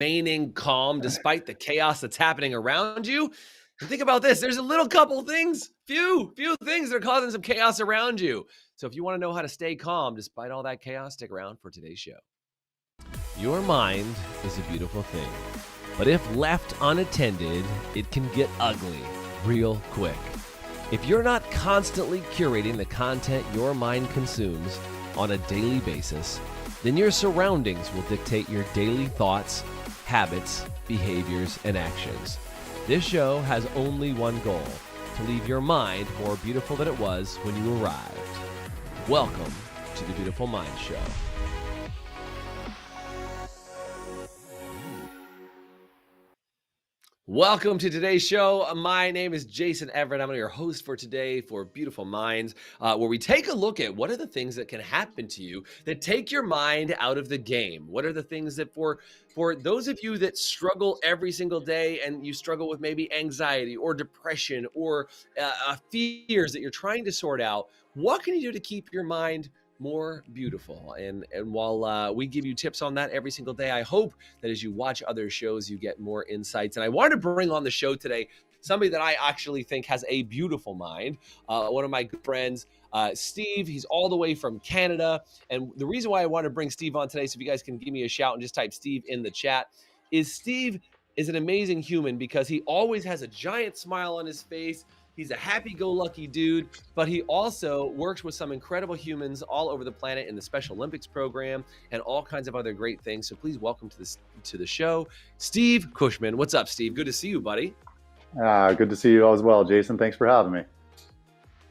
remaining calm despite the chaos that's happening around you. And think about this, there's a little couple things, few things that are causing some chaos around you. So if you want to know how to stay calm despite all that chaos, stick around for today's show. Your mind is a beautiful thing, but if left unattended, it can get ugly real quick. If you're not constantly curating the content your mind consumes on a daily basis, then your surroundings will dictate your daily thoughts, habits, behaviors, and actions. This show has only one goal: to leave your mind more beautiful than it was when you arrived. Welcome to the Beautiful Mind Show. Welcome to today's show. My name is Jason Everett. I'm your host for today for Beautiful Minds, where we take a look at what are the things that can happen to you that take your mind out of the game. What are the things that for those of you that struggle every single day and you struggle with maybe anxiety or depression or fears that you're trying to sort out, what can you do to keep your mind more beautiful? And while we give you tips on that every single day, I hope that as you watch other shows, you get more insights. And I wanted to bring on the show today somebody that I actually think has a beautiful mind. One of my good friends, Steve. He's all the way from Canada. And the reason why I want to bring Steve on today, so if you guys can give me a shout and just type Steve in the chat, is Steve is an amazing human because he always has a giant smile on his face. He's a happy-go-lucky dude, but he also works with some incredible humans all over the planet in the Special Olympics program and all kinds of other great things. So please welcome to the show, Steve Kushman. What's up, Steve? Good to see you, buddy. Good to see you as well, Jason. Thanks for having me.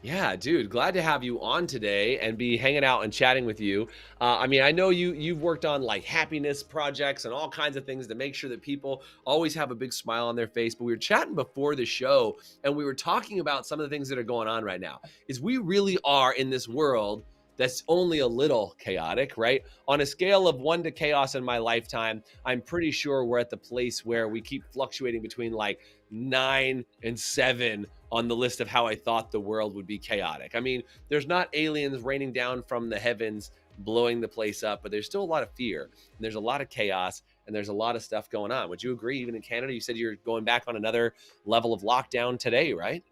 Yeah, dude, glad to have you on today and be hanging out and chatting with you. I know you've worked on like happiness projects and all kinds of things to make sure that people always have a big smile on their face. But we were chatting before the show and we were talking about some of the things that are going on right now. Is we really are in this world that's only a little chaotic, right? On a scale of 1 to chaos in my lifetime, I'm pretty sure we're at the place where we keep fluctuating between like 9 and 7 on the list of how I thought the world would be chaotic. I mean, there's not aliens raining down from the heavens, blowing the place up, but there's still a lot of fear and there's a lot of chaos and there's a lot of stuff going on. Would you agree? Even in Canada, you said you're going back on another level of lockdown today, right?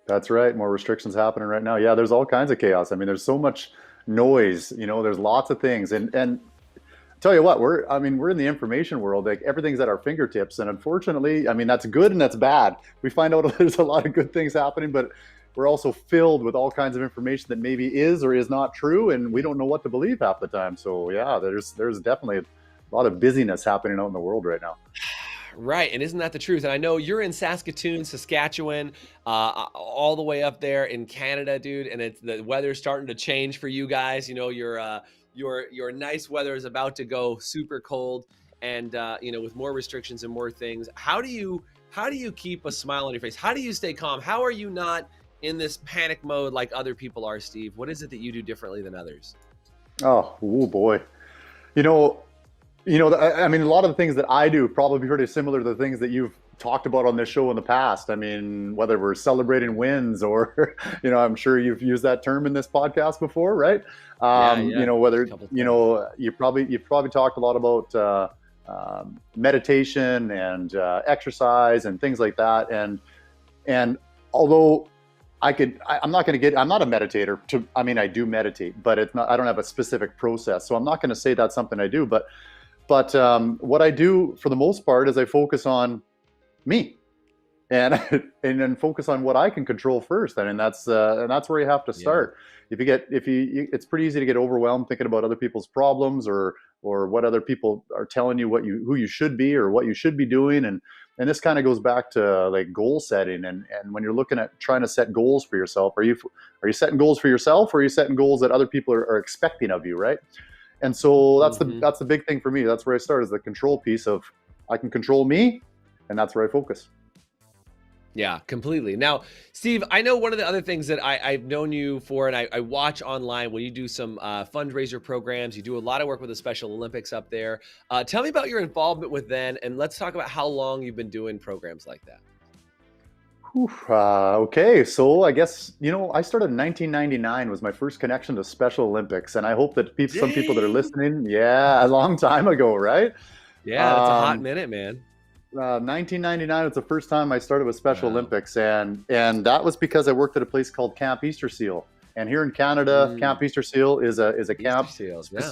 That's right. More restrictions happening right now. Yeah, there's all kinds of chaos. I mean, there's so much noise, there's lots of things. And tell you what, we're in the information world, like everything's at our fingertips. And unfortunately, that's good and that's bad. We find out there's a lot of good things happening, but we're also filled with all kinds of information that maybe is or is not true. And we don't know what to believe half the time. So yeah, there's definitely a lot of busyness happening out in the world right now. Right. And isn't that the truth? And I know you're in Saskatoon, Saskatchewan, all the way up there in Canada, dude. And the weather's starting to change for you guys. Your nice weather is about to go super cold and, with more restrictions and more things. How do you keep a smile on your face? How do you stay calm? How are you not in this panic mode like other people are, Steve? What is it that you do differently than others? Oh boy. A lot of the things that I do probably pretty similar to the things that you've talked about on this show in the past. I mean, whether we're celebrating wins or, I'm sure you've used that term in this podcast before, right? Whether, you've probably talked a lot about meditation and exercise and things like that. And although I'm not a meditator I do meditate, but I don't have a specific process. So I'm not going to say that's something I do, but what I do for the most part is I focus on me and then focus on what I can control first. And that's where you have to start. Yeah. It's pretty easy to get overwhelmed thinking about other people's problems or what other people are telling you who you should be or what you should be doing. And this kind of goes back to like goal setting. And when you're looking at trying to set goals for yourself, are you setting goals for yourself or are you setting goals that other people are expecting of you, right? And so that's the big thing for me. That's where I start, is the control piece of I can control me, and that's where I focus. Yeah, completely. Now, Steve, I know one of the other things that I've known you for, and I watch online when you do some fundraiser programs, you do a lot of work with the Special Olympics up there. Tell me about your involvement with them, and let's talk about how long you've been doing programs like that. Okay, so I guess, I started in 1999 was my first connection to Special Olympics. And I hope that some people that are listening, a long time ago, right? Yeah, that's a hot minute, man. 1999 was the first time I started with Special Wow. Olympics, and that was because I worked at a place called Camp Easter Seal. And here in Canada, Camp Mm, Easter Seal is a Easter camp. seals, yeah.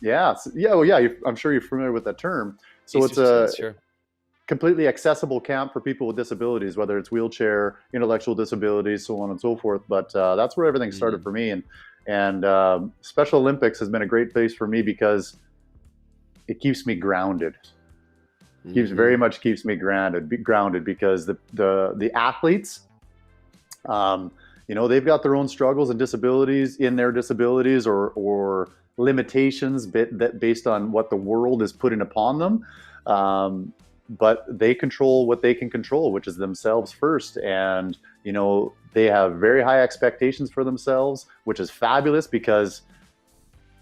Yeah, yeah, well, yeah. I'm sure you're familiar with that term. So Easter it's a seals, sure. completely accessible camp for people with disabilities, whether it's wheelchair, intellectual disabilities, so on and so forth. But that's where everything started Mm, for me. And Special Olympics has been a great place for me because it keeps me grounded. Keeps very mhm. much keeps me grounded because the athletes, um, they've got their own struggles and disabilities in their disabilities or limitations that based on what the world is putting upon them. Um, but they control what they can control, which is themselves first. And, they have very high expectations for themselves, which is fabulous because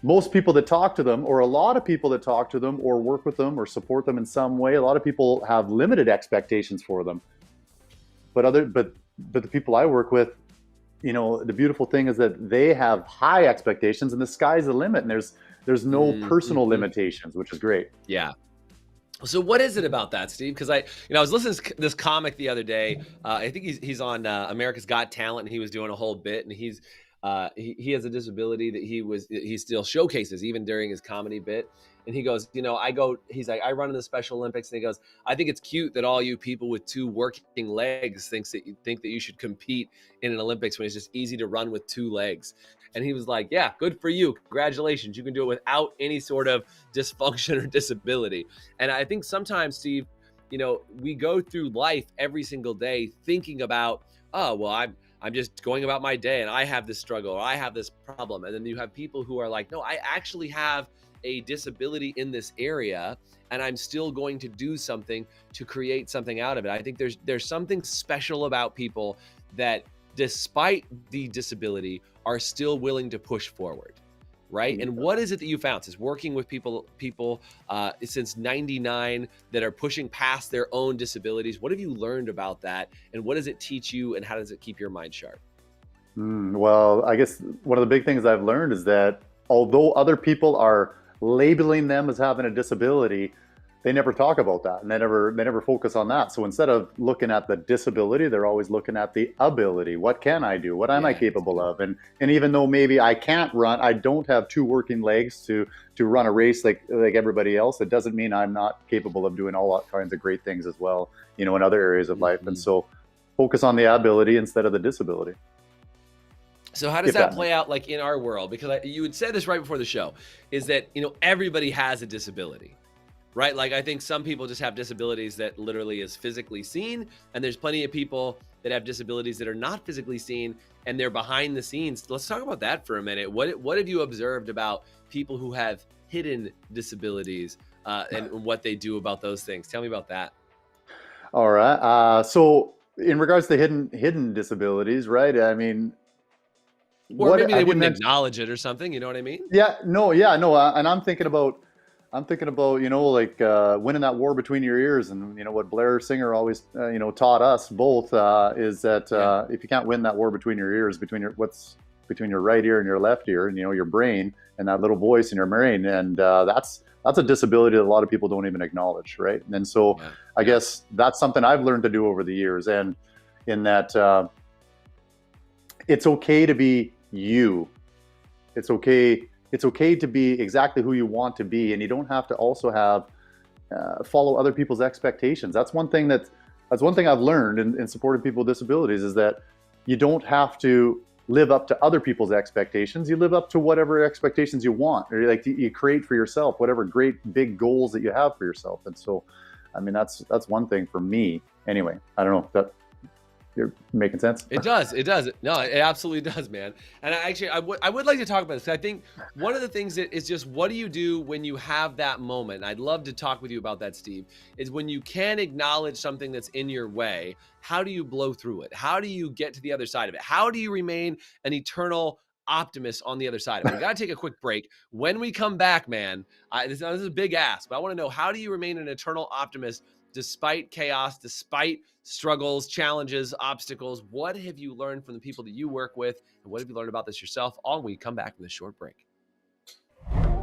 most people that talk to them, or a lot of people that talk to them, or work with them, or support them in some way, a lot of people have limited expectations for them. But the people I work with, the beautiful thing is that they have high expectations, and the sky's the limit, and there's no Mm, personal mhm. limitations, which is great. Yeah. So what is it about that, Steve? Because I was listening to this comic the other day. I think he's on America's Got Talent, and he was doing a whole bit, and he has a disability that he still showcases even during his comedy bit. And he goes, he's like, I run in the Special Olympics, and he goes, I think it's cute that all you people with two working legs think that you should compete in an Olympics when it's just easy to run with two legs. And he was like, yeah, good for you, congratulations, you can do it without any sort of dysfunction or disability. And I think sometimes, Steve, we go through life every single day thinking about, oh, well, I'm just going about my day and I have this struggle or I have this problem. And then you have people who are like, no, I actually have a disability in this area and I'm still going to do something to create something out of it. I think there's something special about people that despite the disability are still willing to push forward. Right. And what is it that you found since working with people since 99 that are pushing past their own disabilities? What have you learned about that? And what does it teach you? And how does it keep your mind sharp? Well, I guess one of the big things I've learned is that although other people are labeling them as having a disability, they never talk about that, and they never focus on that. So instead of looking at the disability, they're always looking at the ability. What can I do? What am I Yeah, it's capable good. of? And even though maybe I can't run, I don't have two working legs to run a race like everybody else. It doesn't mean I'm not capable of doing all kinds of great things as well, in other areas of life. And Mhm. so focus on the ability instead of the disability, So how does if that that makes play out like in our world? Because you had said this right before the show, is that everybody has a disability, right? Like I think some people just have disabilities that literally is physically seen, and there's plenty of people that have disabilities that are not physically seen and they're behind the scenes. Let's talk about that for a minute. What have you observed about people who have hidden disabilities and what they do about those things? Tell me about that. All right. So in regards to hidden disabilities, right? I mean, Or what maybe they have you wouldn't mentioned? acknowledge it or something. You know what I mean? Yeah, no. And I'm thinking about like winning that war between your ears, and what Blair Singer always taught us both is that Yeah. if you can't win that war between your ears, between your right ear and your left ear, and your brain and that little voice in your brain, and that's a disability that a lot of people don't even acknowledge, right? And so Yeah. I Yeah. guess that's something I've learned to do over the years, and in that it's okay to be you. It's okay. It's okay to be exactly who you want to be, and you don't have to also have follow other people's expectations. That's one thing I've learned in supporting people with disabilities is that you don't have to live up to other people's expectations. You live up to whatever expectations you want, or like you create for yourself whatever great big goals that you have for yourself. And so, I mean, that's one thing for me. Anyway, I don't know if that you're making sense. It does. It does. No, it absolutely does, man. And I would like to talk about this. I think one of the things that is just what do you do when you have that moment? And I'd love to talk with you about that, Steve. Is when you can acknowledge something that's in your way. How do you blow through it? How do you get to the other side of it? How do you remain an eternal optimist on the other side of it? We got to take a quick break. When we come back, man, this is a big ask, but I want to know how do you remain an eternal optimist despite chaos, despite struggles, challenges, obstacles? What have you learned from the people that you work with? And what have you learned about this yourself? All when we come back from this short break.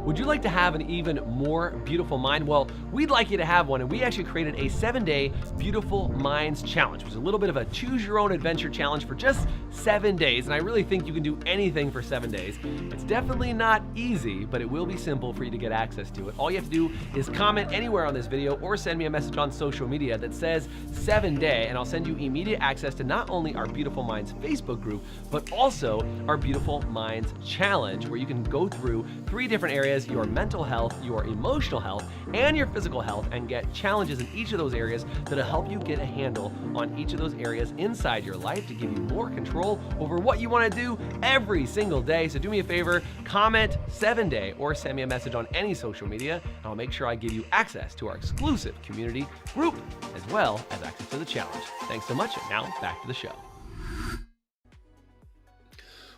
Would you like to have an even more beautiful mind? Well, we'd like you to have one, and we actually created a 7-day Beautiful Minds Challenge, which is a little bit of a choose your own adventure challenge for just 7 days. And I really think you can do anything for 7 days. It's definitely not easy, but it will be simple for you to get access to it. All you have to do is comment anywhere on this video or send me a message on social media that says 7-day, and I'll send you immediate access to not only our Beautiful Minds Facebook group, but also our Beautiful Minds Challenge, where you can go through 3 different areas: your mental health, your emotional health, and your physical health, and get challenges in each of those areas that'll help you get a handle on each of those areas inside your life to give you more control over what you want to do every single day. So do me a favor, comment 7-day or send me a message on any social media, and I'll make sure I give you access to our exclusive community group as well as access to the challenge. Thanks so much, and now back to the show.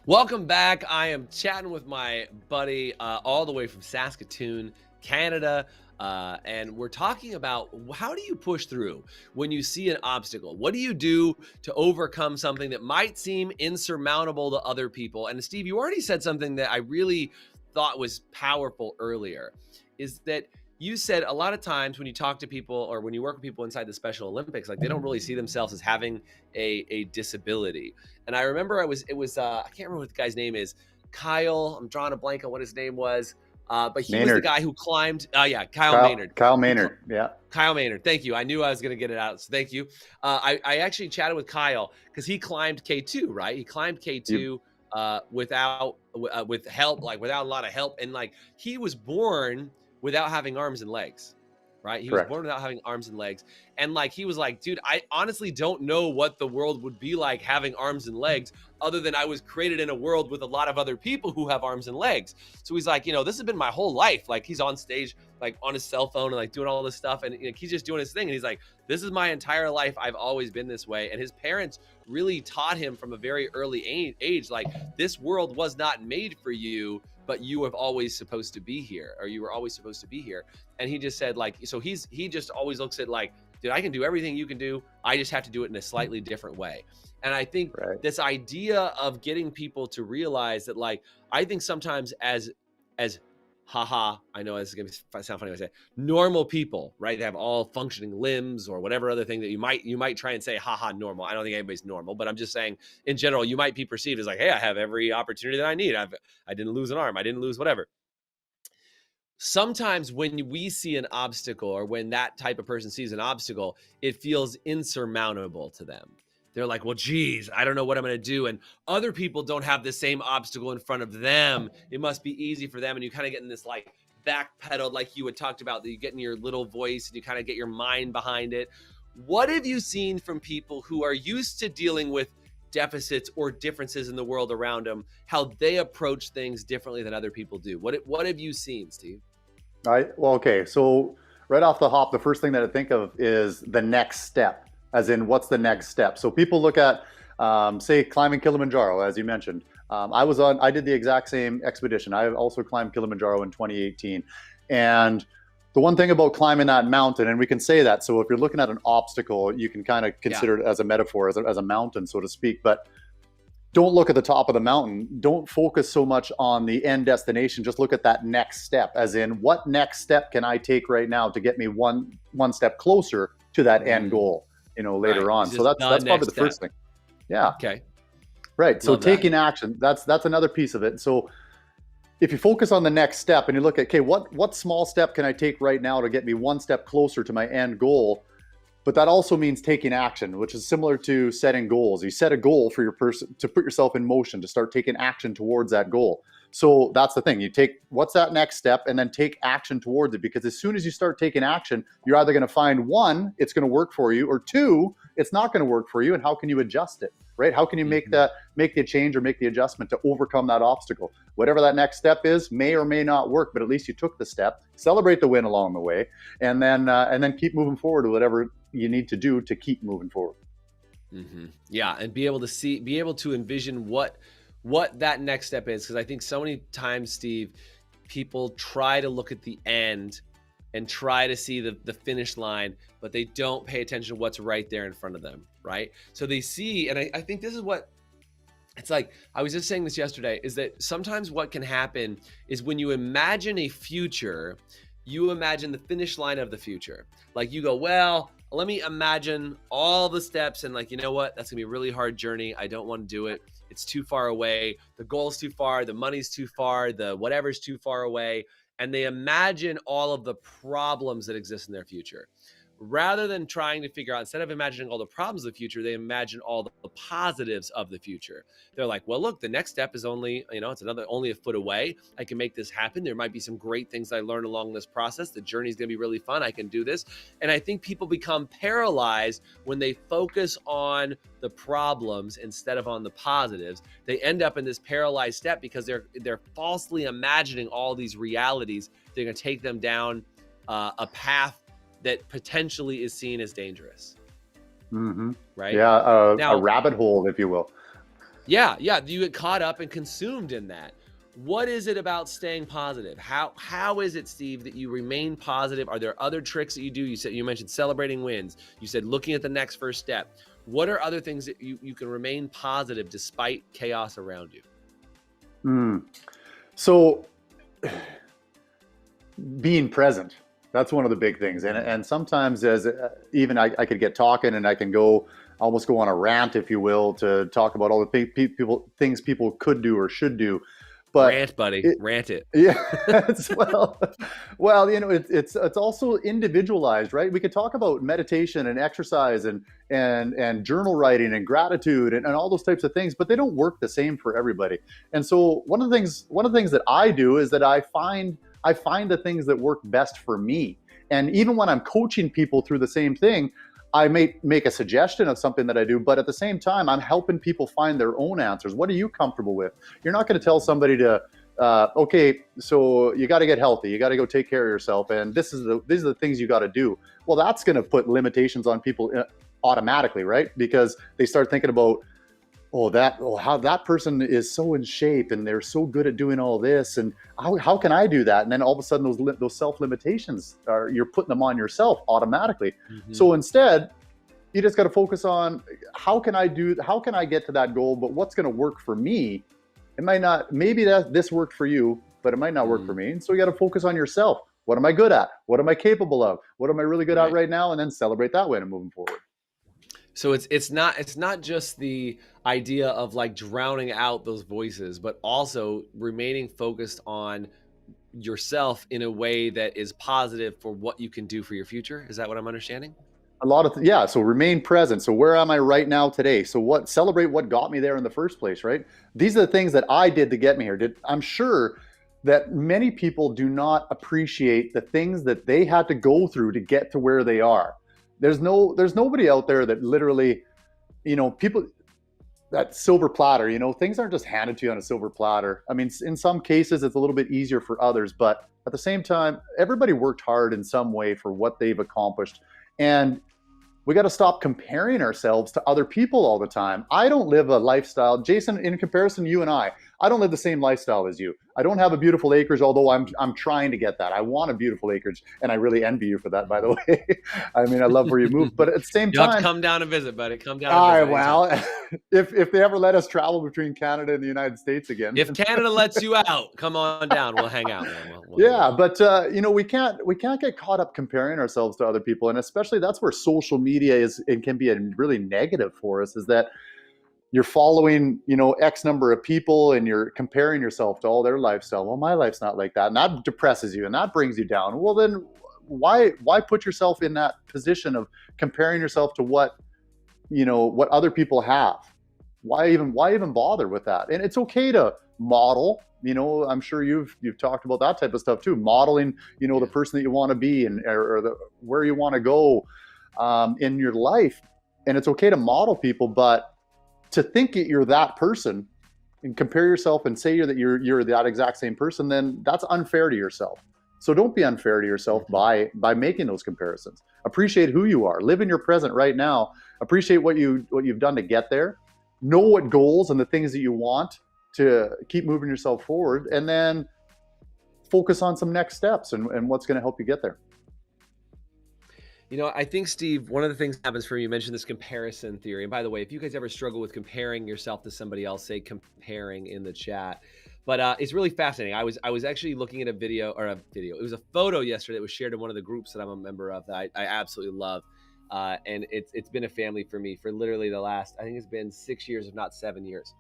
Welcome back. I am chatting with my buddy all the way from Saskatoon, Canada, and we're talking about how do you push through when you see an obstacle? What do you do to overcome something that might seem insurmountable to other people? And Steve, you already said something that I really thought was powerful earlier, is that you said a lot of times when you talk to people or when you work with people inside the Special Olympics, like they don't really see themselves as having a disability. And I remember I can't remember what the guy's name is. Kyle, I'm drawing a blank on what his name was. But he was the guy who climbed. Kyle Maynard. Kyle Maynard. Yeah. Kyle Maynard. Thank you. I knew I was going to get it out. So thank you. I actually chatted with Kyle because he climbed K2, right? He climbed K2 with help, like without a lot of help. And like he was born without having arms and legs, right? He was born without having arms and legs. And like, he was like, dude, I honestly don't know what the world would be like having arms and legs, other than I was created in a world with a lot of other people who have arms and legs. So he's like, this has been my whole life. Like he's on stage, like on his cell phone and like doing all this stuff. And he's just doing his thing. And he's like, this is my entire life. I've always been this way. And his parents really taught him from a very early age, like this world was not made for you, but you have always supposed to be here, or you were always supposed to be here. And he just said like, so he just always looks at like, dude, I can do everything you can do. I just have to do it in a slightly different way. And I think this idea of getting people to realize that, like, I think sometimes as haha, I know this is going to sound funny when I say normal people, right? They have all functioning limbs or whatever other thing that you might try and say, haha, normal. I don't think anybody's normal, but I'm just saying in general, you might be perceived as like, hey, I have every opportunity that I need. I didn't lose an arm. I didn't lose whatever. Sometimes when we see an obstacle, or when that type of person sees an obstacle, it feels insurmountable to them. They're like, well, geez, I don't know what I'm going to do. And other people don't have the same obstacle in front of them. It must be easy for them. And you kind of get in this like backpedaled, like you had talked about, that you get in your little voice and you kind of get your mind behind it. What have you seen from people who are used to dealing with deficits or differences in the world around them, how they approach things differently than other people do? What have you seen, Steve? Okay. So right off the hop, the first thing that I think of is the next step, as in what's the next step. So people look at, say, climbing Kilimanjaro, as you mentioned. I did the exact same expedition. I also climbed Kilimanjaro in 2018. And the one thing about climbing that mountain, and we can say that, so if you're looking at an obstacle, you can kind of consider it as a metaphor, as a mountain, so to speak. But don't look at the top of the mountain. Don't focus so much on the end destination. Just look at that next step, as in what next step can I take right now to get me one step closer to that end goal, later on. So that's probably the first thing. Yeah. Okay. Right. So taking action, that's another piece of it. So if you focus on the next step and you look at, okay, what small step can I take right now to get me one step closer to my end goal? But that also means taking action, which is similar to setting goals. You set a goal for your person to put yourself in motion, to start taking action towards that goal. So that's the thing. You take what's that next step and then take action towards it, because as soon as you start taking action, you're either going to find one, it's going to work for you, or two, it's not going to work for you. And how can you adjust it, right? How can you make the change or make the adjustment to overcome that obstacle? Whatever that next step is may or may not work, but at least you took the step. Celebrate the win along the way, and then keep moving forward to whatever you need to do to keep moving forward. Yeah, and be able to envision what that next step is. Because I think so many times, Steve, people try to look at the end and try to see the finish line, but they don't pay attention to what's right there in front of them, right? So they see, and I think this is what It's like, I was just saying this yesterday, is that sometimes what can happen is when you imagine a future, you imagine the finish line of the future. Like you go, well, let me imagine all the steps and like, you know what? That's gonna be a really hard journey. I don't want to do it. It's too far away. The goal's too far. The money's too far. The whatever's too far away. And they imagine all of the problems that exist in their future rather than trying to figure out, instead of imagining all the problems of the future, they imagine all the positives of the future. They're like, well, look, the next step is only, it's only a foot away. I can make this happen. There might be some great things I learn along this process. The journey is going to be really fun. I can do this. And I think people become paralyzed when they focus on the problems instead of on the positives. They end up in this paralyzed step because they're falsely imagining all these realities. They're going to take them down a path that potentially is seen as dangerous. Right? Yeah, Now, a rabbit hole, if you will. Yeah, you get caught up and consumed in that. What is it about staying positive? How is it, Steve, that you remain positive? Are there other tricks that you do? You mentioned celebrating wins. You said looking at the next first step. What are other things that you can remain positive despite chaos around you? So being present. That's one of the big things. And sometimes as even I could get talking and I can almost go on a rant, if you will, to talk about all the things people could do or should do. But rant, buddy, rant it. Yeah. well, it's also individualized, right? We could talk about meditation and exercise and journal writing and gratitude and all those types of things, but they don't work the same for everybody. And so one of the things that I do is that I find the things that work best for me. And even when I'm coaching people through the same thing, I may make a suggestion of something that I do, but at the same time, I'm helping people find their own answers. What are you comfortable with? You're not going to tell somebody to, okay, so you got to get healthy. You got to go take care of yourself. And these are the things you got to do. Well, that's going to put limitations on people automatically, right? Because they start thinking about, how that person is so in shape and they're so good at doing all this, and how can I do that? And then all of a sudden those self limitations you're putting them on yourself automatically. So instead, you just got to focus on how can I get to that goal, but what's going to work for me? It might not, maybe this worked for you, but it might not work for me. And so you got to focus on yourself. What am I good at? What am I capable of? What am I really good at right now? And then celebrate that way and moving forward. So it's not just the idea of like drowning out those voices, but also remaining focused on yourself in a way that is positive for what you can do for your future. Is that what I'm understanding? So remain present. So where am I right now today? So celebrate what got me there in the first place, right? These are the things that I did to get me here. I'm sure that many people do not appreciate the things that they had to go through to get to where they are. There's nobody out there that literally, people, that silver platter, things aren't just handed to you on a silver platter. I mean, in some cases it's a little bit easier for others, but at the same time, everybody worked hard in some way for what they've accomplished. And we got to stop comparing ourselves to other people all the time. I don't live a lifestyle, Jason, in comparison to you and I don't live the same lifestyle as you. I don't have a beautiful acreage, although I'm trying to get that. I want a beautiful acreage, and I really envy you for that, by the way. I mean, I love where you moved, but at the same time, you have to come down and visit, buddy. Come down. And visit. Well, if they ever let us travel between Canada and the United States again, if Canada lets you out, come on down. We'll hang out, man. But we can't get caught up comparing ourselves to other people, and especially that's where social media can be a really negative for us. Is that you're following, X number of people and you're comparing yourself to all their lifestyle. Well, my life's not like that. And that depresses you and that brings you down. Well, then why put yourself in that position of comparing yourself to what other people have? Why even bother with that? And it's okay to model, I'm sure you've talked about that type of stuff too. Modeling, the person that you want to be and or where you want to go in your life. And it's okay to model people, but to think that you're that person and compare yourself and say that you're that exact same person, then that's unfair to yourself. So don't be unfair to yourself by making those comparisons. Appreciate who you are. Live in your present right now. Appreciate what you've done to get there. Know what goals and the things that you want to keep moving yourself forward, and then focus on some next steps and what's going to help you get there. I think, Steve, one of the things that happens for me, you mentioned this comparison theory. And by the way, if you guys ever struggle with comparing yourself to somebody else, say comparing in the chat. But it's really fascinating. I was actually looking at a video. It was a photo yesterday that was shared in one of the groups that I'm a member of that I absolutely love. And it's been a family for me for literally the last, I think it's been 6 years, if not 7 years.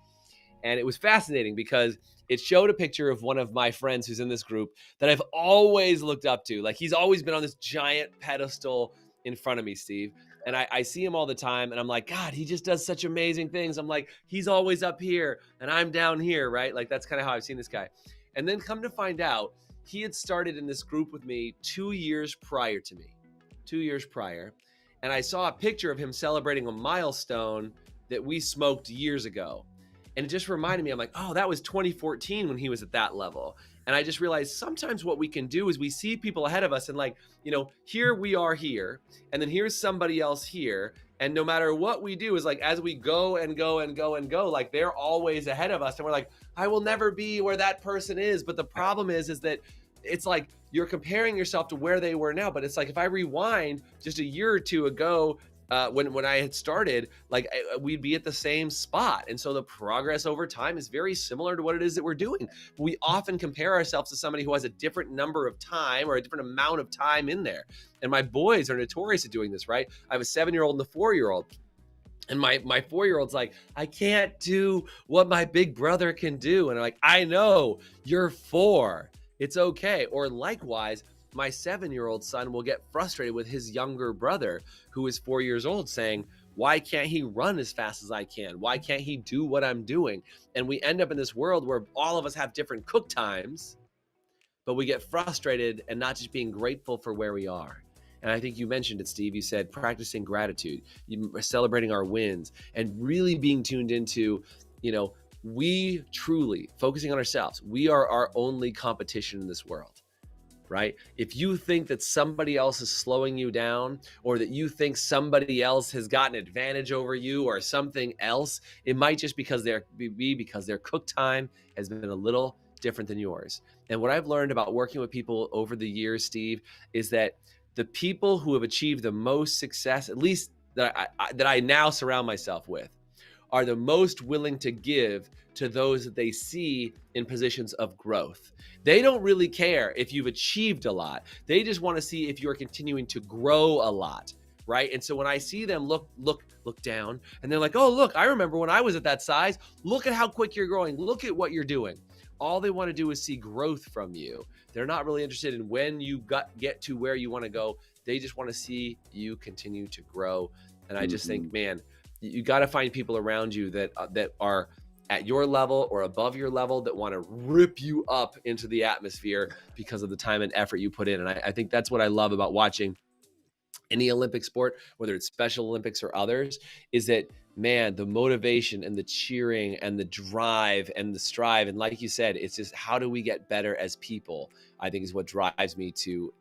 And it was fascinating because it showed a picture of one of my friends who's in this group that I've always looked up to. Like, he's always been on this giant pedestal in front of me, Steve. And I see him all the time and I'm like, God, he just does such amazing things. I'm like, he's always up here and I'm down here, right? Like, that's kind of how I've seen this guy. And then come to find out, he had started in this group with me 2 years prior to me, 2 years prior. And I saw a picture of him celebrating a milestone that we smoked years ago. And it just reminded me, I'm like, oh, that was 2014 when he was at that level. And I just realized sometimes what we can do is we see people ahead of us and like, here we are here, and then here's somebody else here. And no matter what we do is like, as we go and go and go and go, like they're always ahead of us. And we're like, I will never be where that person is. But the problem is that it's like you're comparing yourself to where they were now. But it's like, if I rewind just a year or two ago, when I had started, like we'd be at the same spot. And so the progress over time is very similar to what it is that we're doing. We often compare ourselves to somebody who has a different number of time or a different amount of time in there. And my boys are notorious at doing this, right? I have a 7-year-old and a 4-year-old. And my 4-year-old's like, I can't do what my big brother can do. And I'm like, I know, you're 4. It's okay. Or likewise, my 7-year-old son will get frustrated with his younger brother, who is 4 years old, saying, why can't he run as fast as I can? Why can't he do what I'm doing? And we end up in this world where all of us have different cook times, but we get frustrated and not just being grateful for where we are. And I think you mentioned it, Steve. You said practicing gratitude, celebrating our wins, and really being tuned into, we truly focusing on ourselves. We are our only competition in this world. Right? If you think that somebody else is slowing you down, or that you think somebody else has got an advantage over you or something else, it might just because their cook time has been a little different than yours. And what I've learned about working with people over the years, Steve, is that the people who have achieved the most success, at least that I now surround myself with, are the most willing to give to those that they see in positions of growth. They don't really care if you've achieved a lot. They just want to see if you're continuing to grow a lot, right? And so when I see them look down and they're like, oh, look, I remember when I was at that size. Look at how quick you're growing. Look at what you're doing. All they want to do is see growth from you. They're not really interested in when you get to where you want to go. They just want to see you continue to grow. And I just think, man, you got to find people around you that are at your level or above your level that want to rip you up into the atmosphere because of the time and effort you put in. And I think that's what I love about watching any Olympic sport, whether it's Special Olympics or others, is that, man, the motivation and the cheering and the drive and the strive. And like you said, it's just, how do we get better as people? I think is what drives me to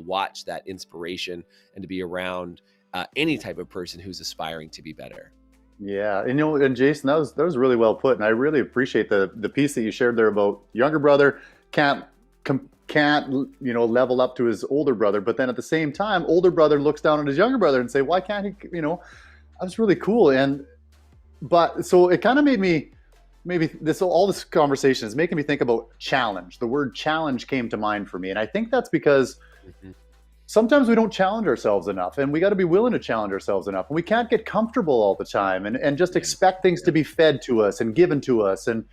watch that inspiration and to be around any type of person who's aspiring to be better. Yeah, and Jason, that was really well put, and I really appreciate the piece that you shared there about younger brother can't level up to his older brother, but then at the same time, older brother looks down on his younger brother and say, why can't he? That's really cool. But so it kind of made me, maybe all this conversation is making me think about challenge. The word challenge came to mind for me, and I think that's because sometimes we don't challenge ourselves enough, and we got to be willing to challenge ourselves enough. And we can't get comfortable all the time and just expect things to be fed to us and given to us. And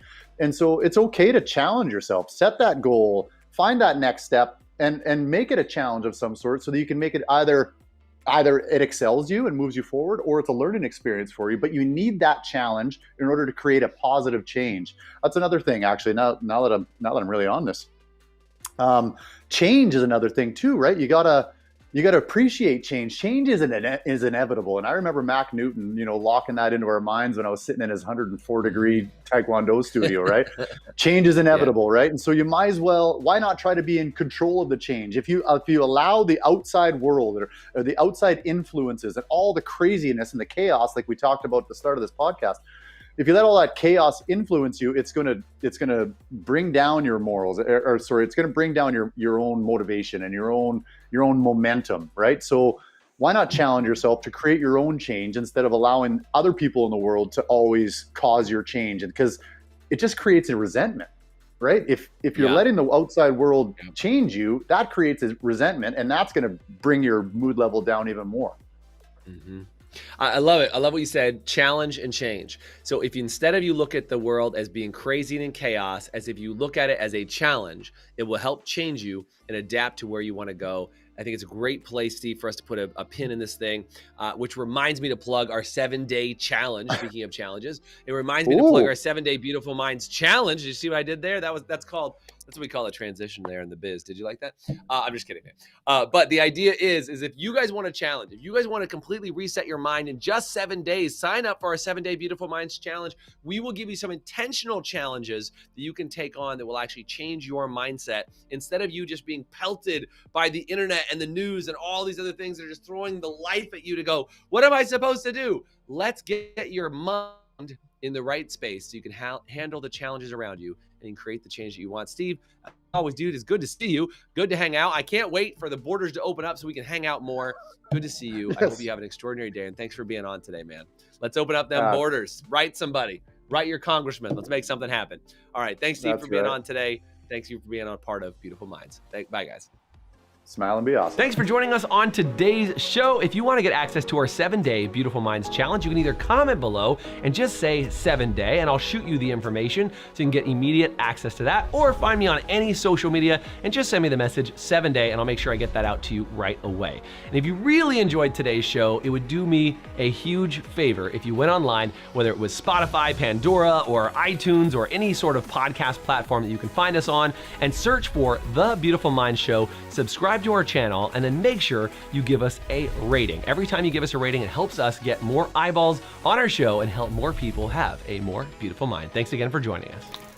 so it's okay to challenge yourself, set that goal, find that next step, and make it a challenge of some sort so that you can make it either it excels you and moves you forward, or it's a learning experience for you. But you need that challenge in order to create a positive change. That's another thing, actually, now that I'm really on this. Change is another thing too, right? You gotta appreciate change. Change is inevitable. And I remember Mac Newton, locking that into our minds when I was sitting in his 104-degree Taekwondo studio, right? Change is inevitable, right? And so you might as well, why not try to be in control of the change? If you allow the outside world or the outside influences and all the craziness and the chaos, like we talked about at the start of this podcast, if you let all that chaos influence you, it's gonna bring down your morals, it's gonna bring down your own motivation and your own momentum, right? So Why not challenge yourself to create your own change instead of allowing other people in the world to always cause your change? And because it just creates a resentment, right? If you're letting the outside world change you, that creates a resentment, and that's going to bring your mood level down even more. Mm-hmm. I love it. I love what you said, challenge and change. So if instead of you look at the world as being crazy and in chaos, as if you look at it as a challenge, it will help change you and adapt to where you want to go. I think it's a great place, Steve, for us to put a pin in this thing, which reminds me to plug our 7-day challenge. Speaking of challenges, it reminds me to plug our 7-day Beautiful Minds challenge. Did you see what I did there? That's what we call a transition there in the biz. Did you like that? I'm just kidding, man. But the idea is if you guys want a challenge, if you guys want to completely reset your mind in just 7 days, sign up for our 7-day Beautiful Minds challenge. We will give you some intentional challenges that you can take on that will actually change your mindset instead of you just being pelted by the internet and the news and all these other things that are just throwing the life at you to go, what am I supposed to do? Let's get your mind in the right space so you can handle the challenges around you and create the change that you want. Steve, as always, dude, it's good to see you. Good to hang out. I can't wait for the borders to open up so we can hang out more. Good to see you. Yes. I hope you have an extraordinary day, and thanks for being on today, man. Let's open up them borders. Write somebody. Write your congressman. Let's make something happen. All right. Thanks, Steve, for being on today. Thanks you for being on part of Beautiful Minds. Bye, guys. Smile and be awesome. Thanks for joining us on today's show. If you want to get access to our 7-day Beautiful Minds challenge, you can either comment below and just say 7-day, and I'll shoot you the information so you can get immediate access to that, or find me on any social media and just send me the message 7-day, and I'll make sure I get that out to you right away. And if you really enjoyed today's show, it would do me a huge favor if you went online, whether it was Spotify, Pandora, or iTunes, or any sort of podcast platform that you can find us on, and search for The Beautiful Minds Show, subscribe to our channel, and then make sure you give us a rating. Every time you give us a rating, it helps us get more eyeballs on our show and help more people have a more beautiful mind. Thanks again for joining us.